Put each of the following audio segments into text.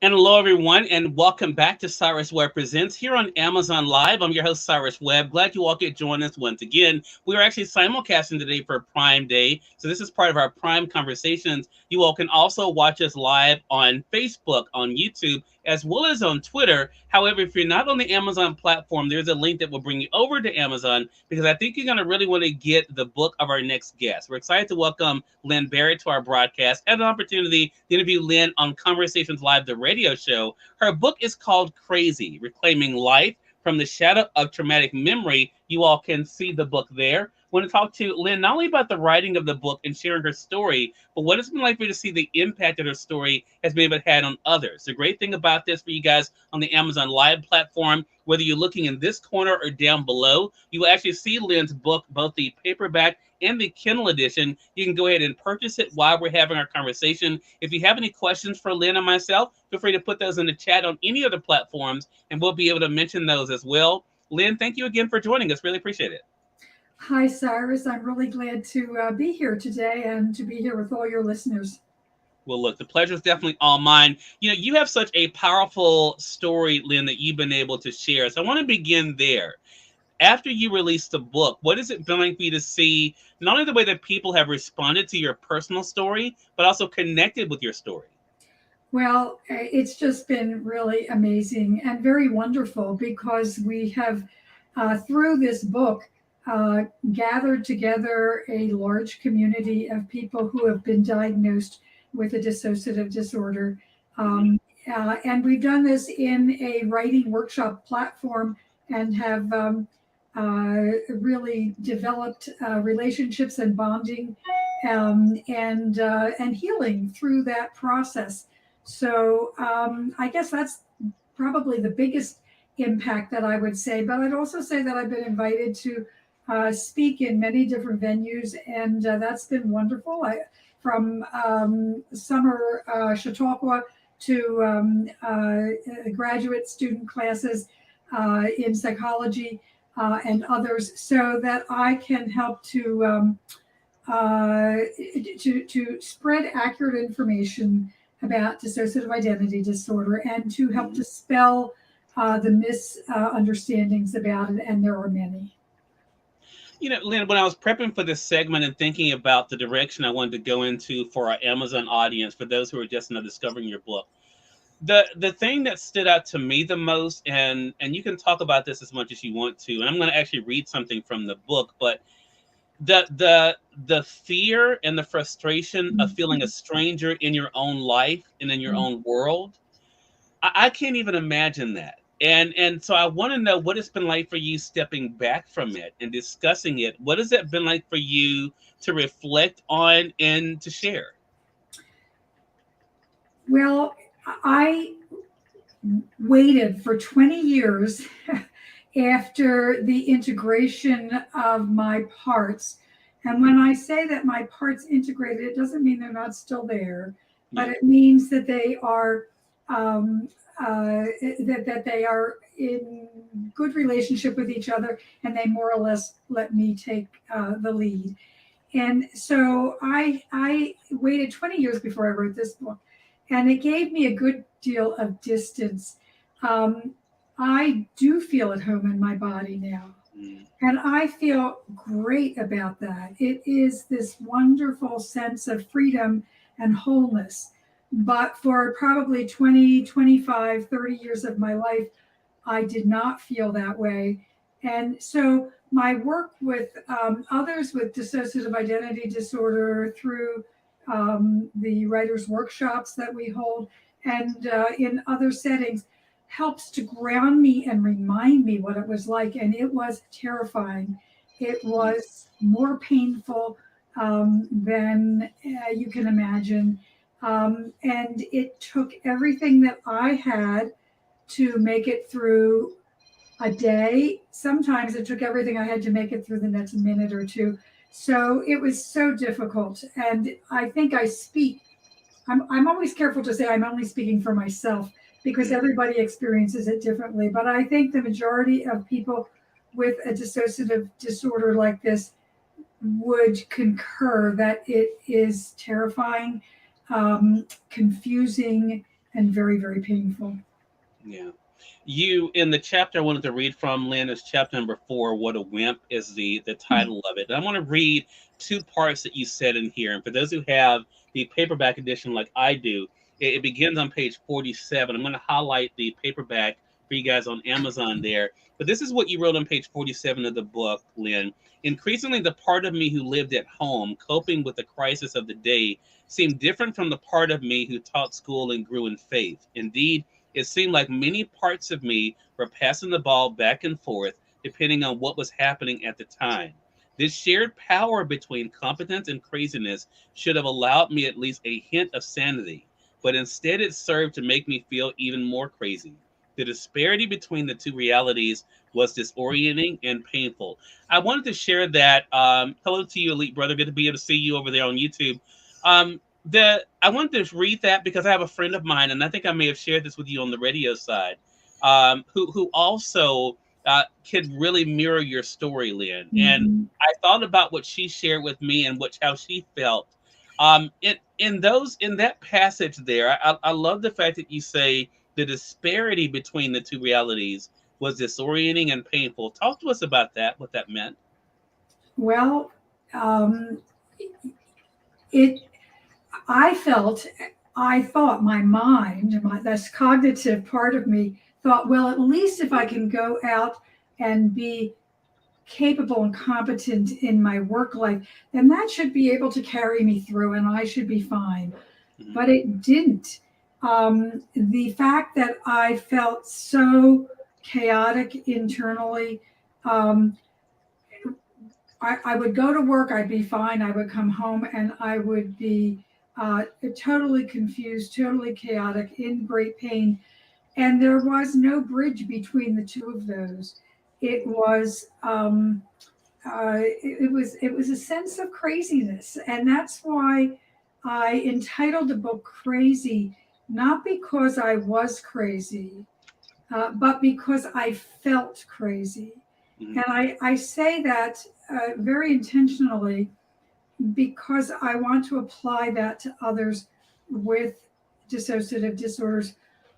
And hello, everyone, and welcome back to Cyrus Webb Presents here on Amazon Live. I'm your host, Cyrus Webb. Glad you all could join us once again. We are actually simulcasting today for Prime Day, so this is part of our Prime Conversations. You all can also watch us live on Facebook, on YouTube, as well as on Twitter. However, if you're not on the Amazon platform, there's a link that will bring you over to Amazon because I think you're going to really want to get the book of our next guest. We're excited to welcome Lynn Barrett to our broadcast and an opportunity to interview Lynn on Conversations Live, the radio show. Her book is called Crazy, Reclaiming Life from the Shadow of Traumatic Memory. You all can see the book there. I want to talk to Lynn not only about the writing of the book and sharing her story, but what it's been like for you to see the impact that her story has maybe had on others. The great thing about this for you guys on the Amazon Live platform, whether you're looking in this corner or down below, you will actually see Lynn's book, both the paperback and the Kindle edition. You can go ahead and purchase it while we're having our conversation. If you have any questions for Lynn and myself, feel free to put those in the chat on any of the platforms, and we'll be able to mention those as well. Lynn, thank you again for joining us. Really appreciate it. Hi, Cyrus. I'm really glad to be here today and to be here with all your listeners. Well, look, the pleasure is definitely all mine. You know, you have such a powerful story, Lynn, that you've been able to share. So I want to begin there. After you released the book, what has it been like for you to see not only the way that people have responded to your personal story, but also connected with your story? Well, it's just been really amazing and very wonderful because we have, through this book, gathered together a large community of people who have been diagnosed with a dissociative disorder. And we've done this in a writing workshop platform and have really developed relationships and bonding and healing through that process. So I guess that's probably the biggest impact that I would say. But I'd also say that I've been invited to speak in many different venues, and that's been wonderful. From summer Chautauqua to graduate student classes in psychology and others, so that I can help to spread accurate information about dissociative identity disorder and to help dispel the misunderstandings about it, and there are many. You know, Lynn, when I was prepping for this segment and thinking about the direction I wanted to go into for our Amazon audience, for those who are just now discovering your book, the thing that stood out to me the most, and you can talk about this as much as you want to, and I'm going to actually read something from the book, but the fear and the frustration of feeling a stranger in your own life and in your own world, I can't even imagine that. And so I want to know what it's been like for you stepping back from it and discussing it. What has it been like for you to reflect on and to share? Well, I waited for 20 years after the integration of my parts. And when I say that my parts integrated, it doesn't mean they're not still there, but it means that they are that they are in good relationship with each other, and they more or less let me take the lead. And so I waited 20 years before I wrote this book, and it gave me a good deal of distance. Um, I do feel at home in my body now. And I feel great about that. It is this wonderful sense of freedom and wholeness. But for probably 20, 25, 30 years of my life, I did not feel that way. And so my work with others with dissociative identity disorder through the writers' workshops that we hold and in other settings helps to ground me and remind me what it was like. And it was terrifying. It was more painful than you can imagine. And it took everything that I had to make it through a day. Sometimes it took everything I had to make it through the next minute or two. So it was so difficult. And I think I'm always careful to say I'm only speaking for myself because everybody experiences it differently. But I think the majority of people with a dissociative disorder like this would concur that it is terrifying, confusing, and very, very painful. Yeah. You, in the chapter I wanted to read from, Lynn, is chapter number 4, What a Wimp is the title of it. And I want to read two parts that you said in here. And for those who have the paperback edition like I do, it begins on page 47. I'm going to highlight the paperback for you guys on Amazon there. But this is what you wrote on page 47 of the book, Lynn. Increasingly, the part of me who lived at home, coping with the crisis of the day, seemed different from the part of me who taught school and grew in faith. Indeed, it seemed like many parts of me were passing the ball back and forth, depending on what was happening at the time. This shared power between competence and craziness should have allowed me at least a hint of sanity, but instead it served to make me feel even more crazy. The disparity between the two realities was disorienting and painful. I wanted to share that. Hello to you, Elite Brother. Good to be able to see you over there on YouTube. I wanted to read that because I have a friend of mine, and I think I may have shared this with you on the radio side, who also could really mirror your story, Lynn. Mm-hmm. And I thought about what she shared with me and how she felt. In that passage there, I love the fact that you say the disparity between the two realities was disorienting and painful. Talk to us about that, what that meant. Well, I thought my mind, this cognitive part of me thought, well, at least if I can go out and be capable and competent in my work life, then that should be able to carry me through and I should be fine. Mm-hmm. But it didn't. The fact that I felt so chaotic internally, I would go to work, I'd be fine. I would come home and I would be totally confused, totally chaotic, in great pain. And there was no bridge between the two of those. It was it was a sense of craziness. And that's why I entitled the book Crazy, not because I was crazy, but because I felt crazy. Mm-hmm. And I say that very intentionally because I want to apply that to others with dissociative disorders.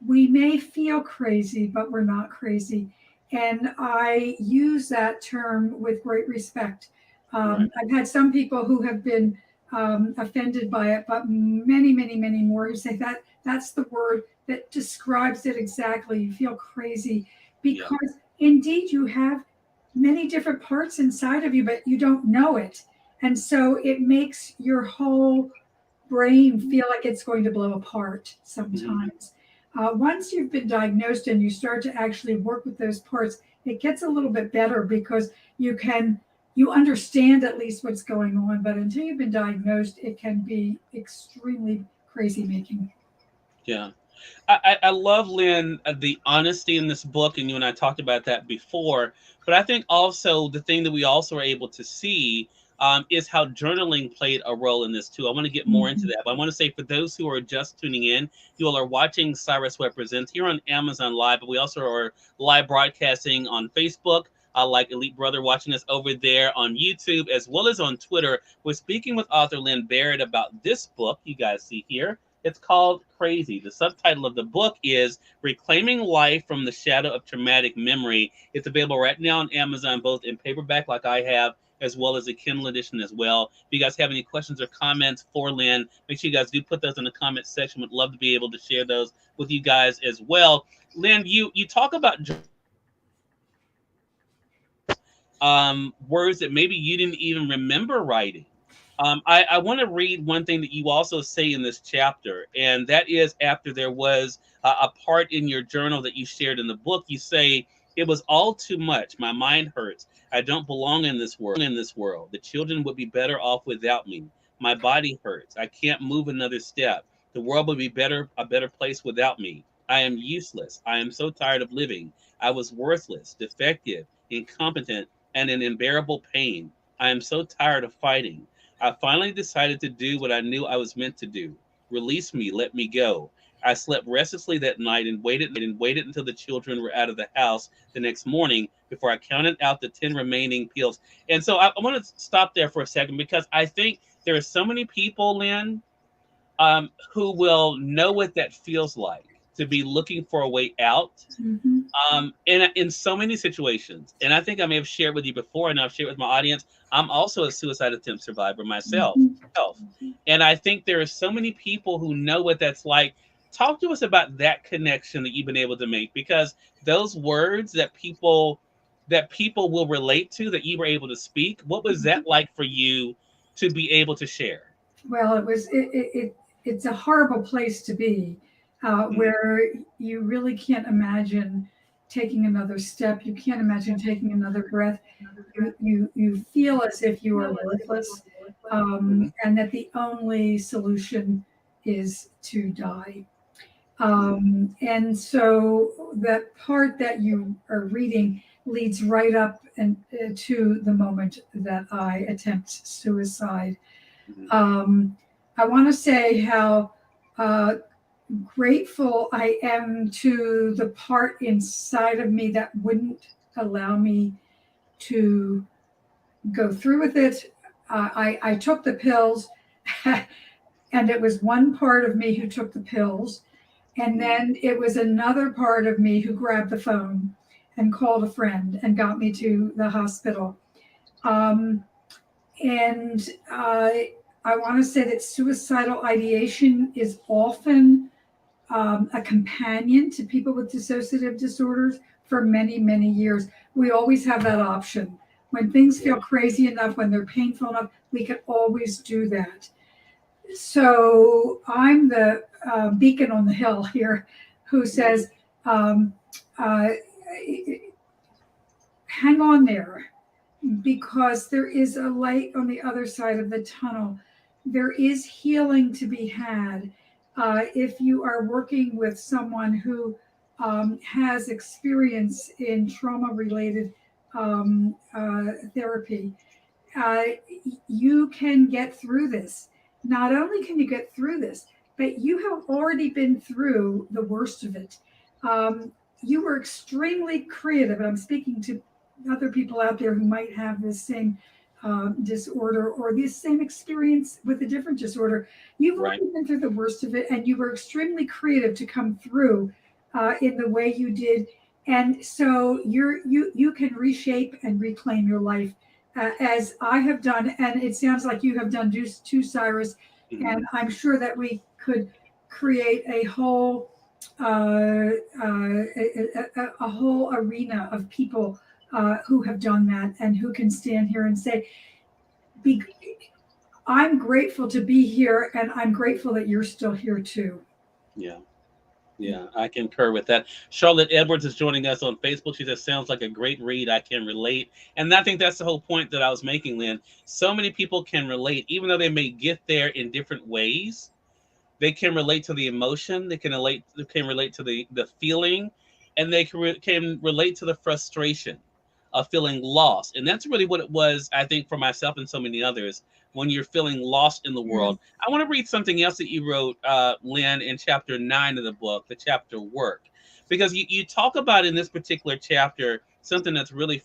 We may feel crazy, but we're not crazy. And I use that term with great respect. Right. I've had some people who have been offended by it, but many, many, many more who say that's the word that describes it exactly. You feel crazy because indeed you have many different parts inside of you, but you don't know it. And so it makes your whole brain feel like it's going to blow apart sometimes. Mm-hmm. Once you've been diagnosed and you start to actually work with those parts, it gets a little bit better because you understand at least what's going on. But until you've been diagnosed, it can be extremely crazy making. Yeah. I love, Lynn, the honesty in this book, and you and I talked about that before. But I think also the thing that we also are able to see is how journaling played a role in this too. I want to get more into that, but I want to say for those who are just tuning in, you all are watching Cyrus Represents here on Amazon Live, but we also are live broadcasting on Facebook. Like Elite Brother watching us over there on YouTube as well as on Twitter. We're speaking with author Lynn Barrett about this book you guys see here. It's called Crazy. The subtitle of the book is Reclaiming Life from the Shadow of Traumatic Memory. It's available right now on Amazon, both in paperback like I have, as well as a Kindle edition as well. If you guys have any questions or comments for Lynn, make sure you guys do put those in the comment section. Would love to be able to share those with you guys as well. Lynn, you talk about words that maybe you didn't even remember writing. I want to read one thing that you also say in this chapter, and that is after there was a part in your journal that you shared in the book. You say, it was all too much. My mind hurts. I don't belong in this world. The children would be better off without me. My body hurts. I can't move another step. The world would be a better place without me. I am useless. I am so tired of living. I was worthless, defective, incompetent, and in unbearable pain. I am so tired of fighting. I finally decided to do what I knew I was meant to do. Release me, let me go. I slept restlessly that night and waited until the children were out of the house the next morning before I counted out the 10 remaining pills. And so I want to stop there for a second because I think there are so many people, Lynn, who will know what that feels like to be looking for a way out. In so many situations. And I think I may have shared with you before, and I've shared with my audience, I'm also a suicide attempt survivor myself. And I think there are so many people who know what that's like. Talk to us about that connection that you've been able to make, because those words that people will relate to, that you were able to speak, what was that like for you to be able to share? Well, it's a horrible place to be, where you really can't imagine taking another step. You can't imagine taking another breath. You feel as if you are worthless, and that the only solution is to die. And so that part that you are reading leads right up and to the moment that I attempt suicide. I want to say how grateful I am to the part inside of me that wouldn't allow me to go through with it. I took the pills, and it was one part of me who took the pills. And then it was another part of me who grabbed the phone and called a friend and got me to the hospital. And I want to say that suicidal ideation is often a companion to people with dissociative disorders for many, many years. We always have that option. When things feel crazy enough, when they're painful enough, we can always do that. So I'm the beacon on the hill here who says, hang on there, because there is a light on the other side of the tunnel. There is healing to be had. If you are working with someone who has experience in trauma-related therapy, you can get through this. Not only can you get through this, but you have already been through the worst of it. You were extremely creative, and I'm speaking to other people out there who might have this same disorder or this same experience with a different disorder. You've already been through the worst of it, and you were extremely creative to come through in the way you did. And so you can reshape and reclaim your life, as I have done, and it sounds like you have done too, Cyrus. And I'm sure that we could create a whole a whole arena of people who have done that and who can stand here and say, I'm grateful to be here, and I'm grateful that you're still here too. Yeah, I concur with that. Charlotte Edwards is joining us on Facebook. She says, sounds like a great read. I can relate. And I think that's the whole point that I was making, Lynn. So many people can relate, even though they may get there in different ways. They can relate to the emotion. They can relate to the feeling, and they can relate to the frustration of feeling lost. And that's really what it was, I think, for myself and so many others, when you're feeling lost in the world. I want to read something else that you wrote, Lynn, in chapter 9 of the book, the chapter Work, because you talk about in this particular chapter something that's really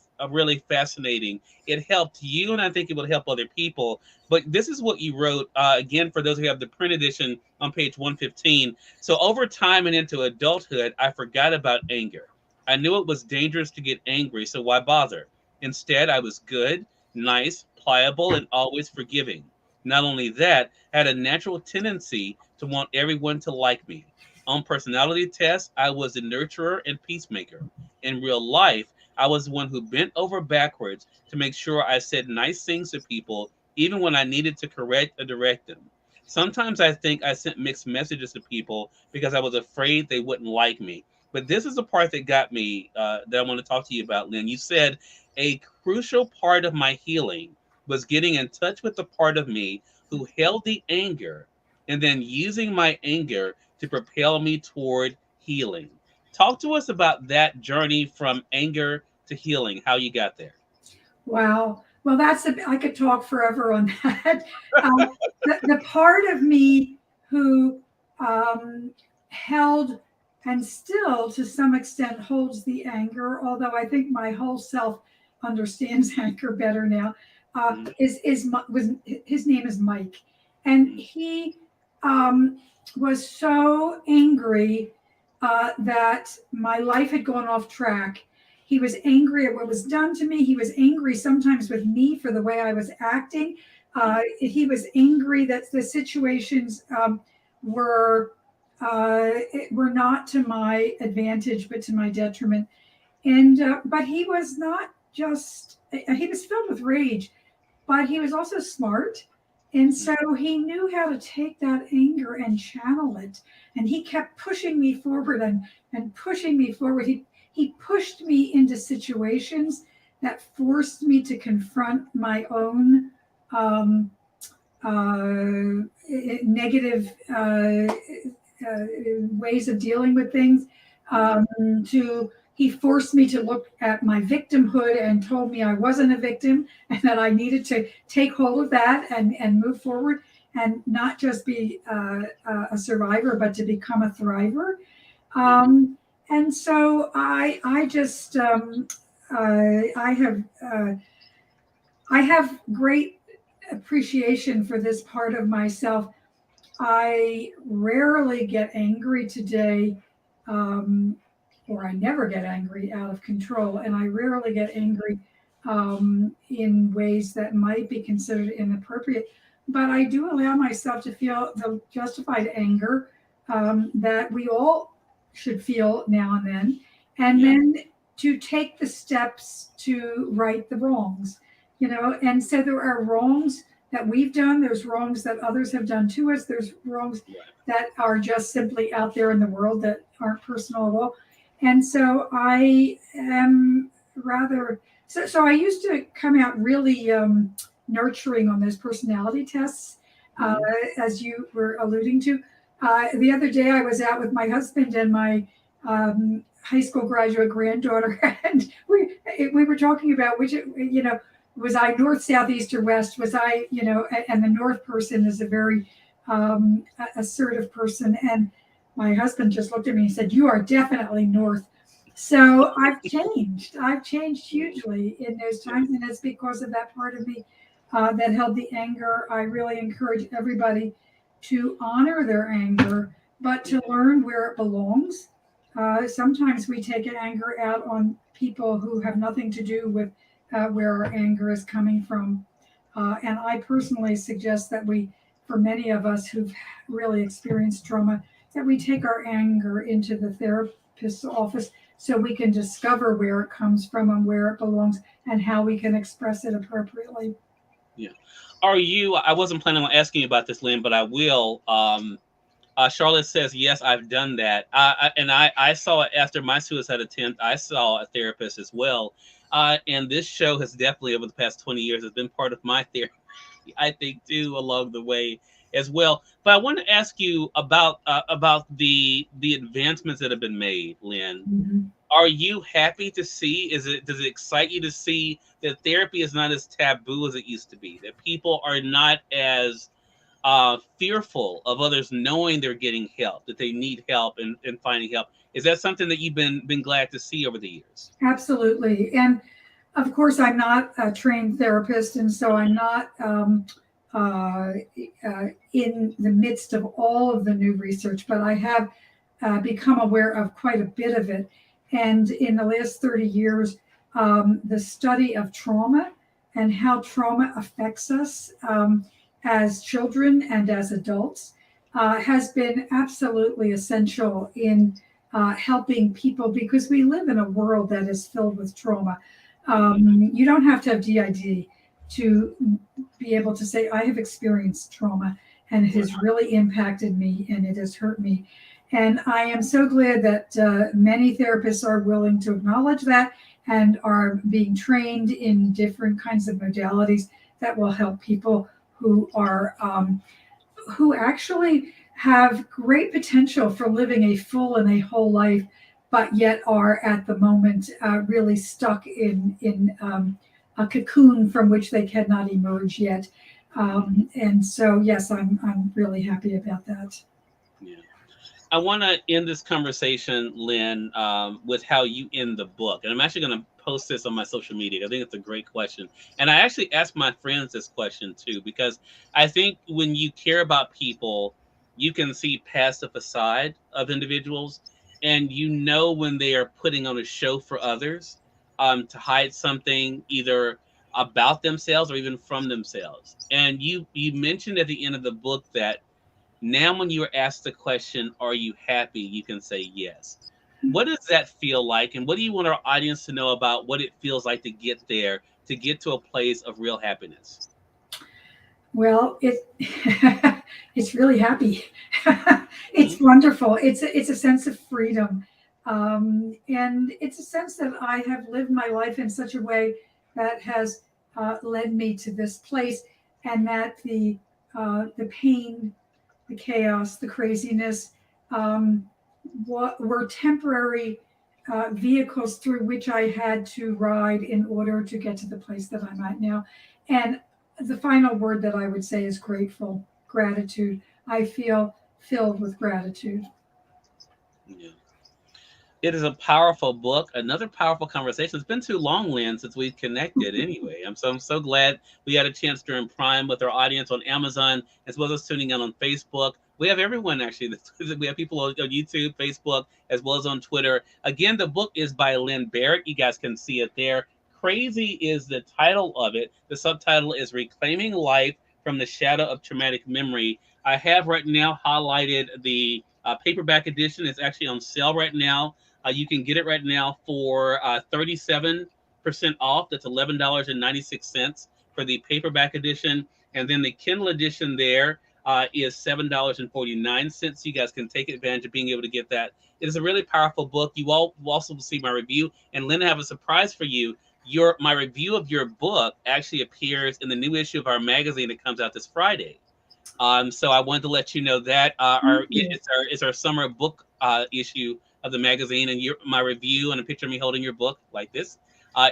fascinating. It helped you, and I think it will help other people. But this is what you wrote, again, for those who have the print edition on page 115. So over time and into adulthood, I forgot about anger. I knew it was dangerous to get angry, so why bother? Instead, I was good, nice, pliable, and always forgiving. Not only that, I had a natural tendency to want everyone to like me. On personality tests, I was the nurturer and peacemaker. In real life, I was the one who bent over backwards to make sure I said nice things to people, even when I needed to correct or direct them. Sometimes I think I sent mixed messages to people because I was afraid they wouldn't like me. But this is the part that got me, that I want to talk to you about, Lynn. You said a crucial part of my healing was getting in touch with the part of me who held the anger and then using my anger to propel me toward healing. Talk to us about that journey from anger to healing, how you got there. Wow. Well, I could talk forever on that. The part of me who held and still to some extent holds the anger, although I think my whole self understands anger better now, was his name is Mike. And he was so angry that my life had gone off track. He was angry at what was done to me. He was angry sometimes with me for the way I was acting. He was angry that the situations were not to my advantage, but to my detriment. And but he was not just, he was filled with rage, but he was also smart. And so he knew how to take that anger and channel it. And he kept pushing me forward and pushing me forward. He pushed me into situations that forced me to confront my own negative ways of dealing with things. He forced me to look at my victimhood and told me I wasn't a victim and that I needed to take hold of that and move forward and not just be a survivor, but to become a thriver. And so I just I have great appreciation for this part of myself. I rarely get angry today, or I never get angry out of control, and I rarely get angry in ways that might be considered inappropriate. But I do allow myself to feel the justified anger that we all should feel now and then, and then to take the steps to right the wrongs, And so there are wrongs that we've done. There's wrongs that others have done to us. There's wrongs that are just simply out there in the world that aren't personal at all. And so I am rather, so I used to come out really nurturing on those personality tests, as you were alluding to. The other day I was out with my husband and my high school graduate granddaughter, and we were talking about which, was I north, south, east, or west? Was I, and the north person is a very assertive person. And my husband just looked at me and said, "You are definitely north." So I've changed. I've changed hugely in those times. And it's because of that part of me that held the anger. I really encourage everybody to honor their anger, but to learn where it belongs. Sometimes we take anger out on people who have nothing to do with where our anger is coming from. And I personally suggest that for many of us who've really experienced trauma, that we take our anger into the therapist's office so we can discover where it comes from and where it belongs and how we can express it appropriately. Yeah. I wasn't planning on asking you about this, Lynn, but I will. Charlotte says, yes, I've done that. I saw it after my suicide attempt. I saw a therapist as well. And this show has definitely, over the past 20 years, has been part of my therapy, I think, too, along the way. as well. But I want to ask you about the advancements that have been made, Lynn. Mhm. Are you happy to see? Does it excite you to see that therapy is not as taboo as it used to be? That people are not as fearful of others knowing they're getting help, that they need help and finding help. Is that something that you've been glad to see over the years? Absolutely. And of course, I'm not a trained therapist, and so I'm not uh, in the midst of all of the new research, but I have become aware of quite a bit of it. And in the last 30 years, the study of trauma and how trauma affects us as children and as adults has been absolutely essential in helping people because we live in a world that is filled with trauma. You don't have to have DID to be able to say, I have experienced trauma and it has really impacted me and it has hurt me. And I am so glad that many therapists are willing to acknowledge that and are being trained in different kinds of modalities that will help people who actually have great potential for living a full and a whole life, but yet are at the moment really stuck in a cocoon from which they cannot emerge yet. And so, yes, I'm really happy about that. Yeah. I want to end this conversation, Lynn, with how you end the book. And I'm actually going to post this on my social media. I think it's a great question. And I actually asked my friends this question too, because I think when you care about people, you can see past the facade of individuals. And you know when they are putting on a show for others to hide something either about themselves or even from themselves. And you mentioned at the end of the book that now, when you are asked the question, are you happy? You can say yes. What does that feel like? And what do you want our audience to know about what it feels like to get there, to get to a place of real happiness? Well, it's really happy. It's Mhm. wonderful. It's a sense of freedom, and it's a sense that I have lived my life in such a way that has led me to this place, and that the pain, the chaos, the craziness, um, what were temporary vehicles through which I had to ride in order to get to the place that I'm at now. And the final word that I would say is grateful, gratitude. I feel filled with gratitude. Yeah. It is a powerful book, another powerful conversation. It's been too long, Lynn, since we've connected anyway. I'm so glad we had a chance during Prime with our audience on Amazon, as well as tuning in on Facebook. We have everyone actually. We have people on YouTube, Facebook, as well as on Twitter. Again, the book is by Lynn Barrett. You guys can see it there. Crazy is the title of it. The subtitle is Reclaiming Life from the Shadow of Traumatic Memory. I have right now highlighted the paperback edition. It's actually on sale right now. You can get it right now for 37% off. That's $11.96 for the paperback edition. And then the Kindle edition there is $7.49. You guys can take advantage of being able to get that. It is a really powerful book. You all will also see my review. And Lynn, I have a surprise for you. My review of your book actually appears in the new issue of our magazine that comes out this Friday. So I wanted to let you know that Thank you. it's our summer book issue of the magazine, and my review and a picture of me holding your book like this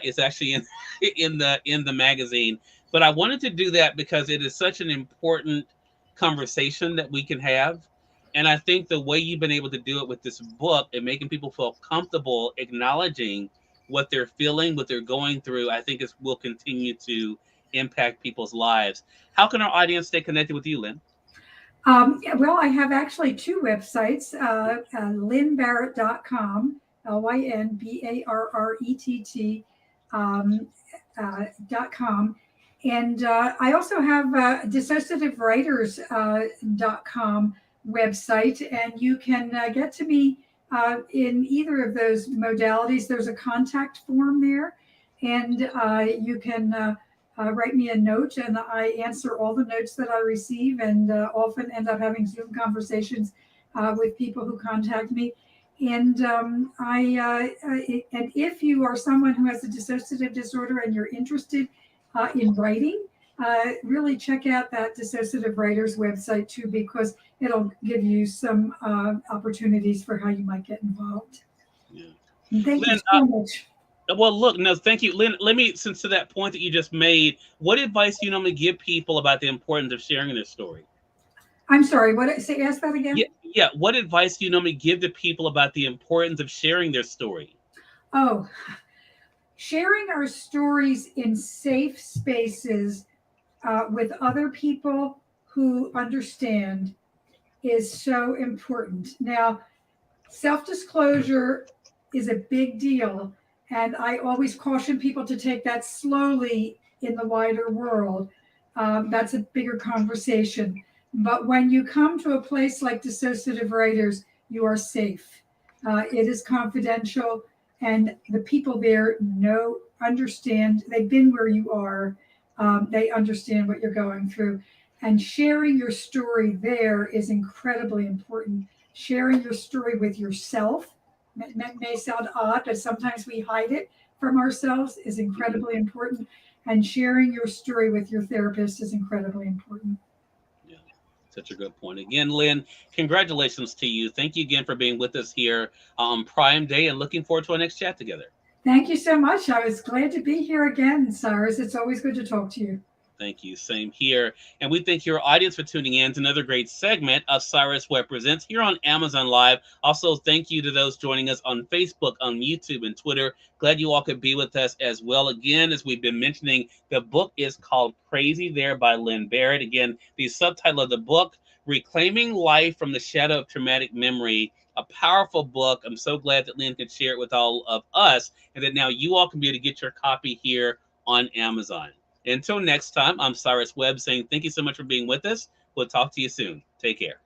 is actually in in the magazine. But I wanted to do that because it is such an important conversation that we can have. And I think the way you've been able to do it with this book and making people feel comfortable acknowledging what they're feeling, what they're going through, I think will continue to impact people's lives. How can our audience stay connected with you, Lynn? Yeah, well, I have actually two websites, lynbarrett.com, LYNBARRETT, .com. And I also have dissociativewriters.com website, and you can get to me in either of those modalities. There's a contact form there, and you can write me a note, and I answer all the notes that I receive, and often end up having Zoom conversations with people who contact me. And and if you are someone who has a dissociative disorder and you're interested in writing, really check out that Dissociative Writers website too, because it'll give you some opportunities for how you might get involved. Yeah. Thank you Lynn, so much. well, look, no, thank you, Lynn. Let me, since to that point that you just made, what advice do you normally give people about the importance of sharing their story? I'm sorry, what, say, ask that Yeah, again? yeah. What advice do you normally give to people about the importance of sharing their story? Oh, sharing our stories in safe spaces with other people who understand is so important. Now, self disclosure is a big deal, and I always caution people to take that slowly in the wider world. That's a bigger conversation. But when you come to a place like Dissociative Writers, you are safe. It is confidential, and the people there know, understand, they've been where you are, they understand what you're going through. And sharing your story there is incredibly important. Sharing your story with yourself may sound odd, but sometimes we hide it from ourselves, is incredibly important. And sharing your story with your therapist is incredibly important. Yeah, such a good point. Again, Lynn, congratulations to you. Thank you again for being with us here on Prime Day and looking forward to our next chat together. Thank you so much. I was glad to be here again, Cyrus. It's always good to talk to you. Thank you. Same here. And we thank your audience for tuning in to another great segment of Cyrus Webb Presents here on Amazon Live. Also, thank you to those joining us on Facebook, on YouTube, and Twitter. Glad you all could be with us as well. Again, as we've been mentioning, the book is called Crazy There by Lynn Barrett. Again, the subtitle of the book, Reclaiming Life from the Shadow of Traumatic Memory. A powerful book. I'm so glad that Lynn could share it with all of us, and that now you all can be able to get your copy here on Amazon. Until next time, I'm Cyrus Webb saying thank you so much for being with us. We'll talk to you soon. Take care.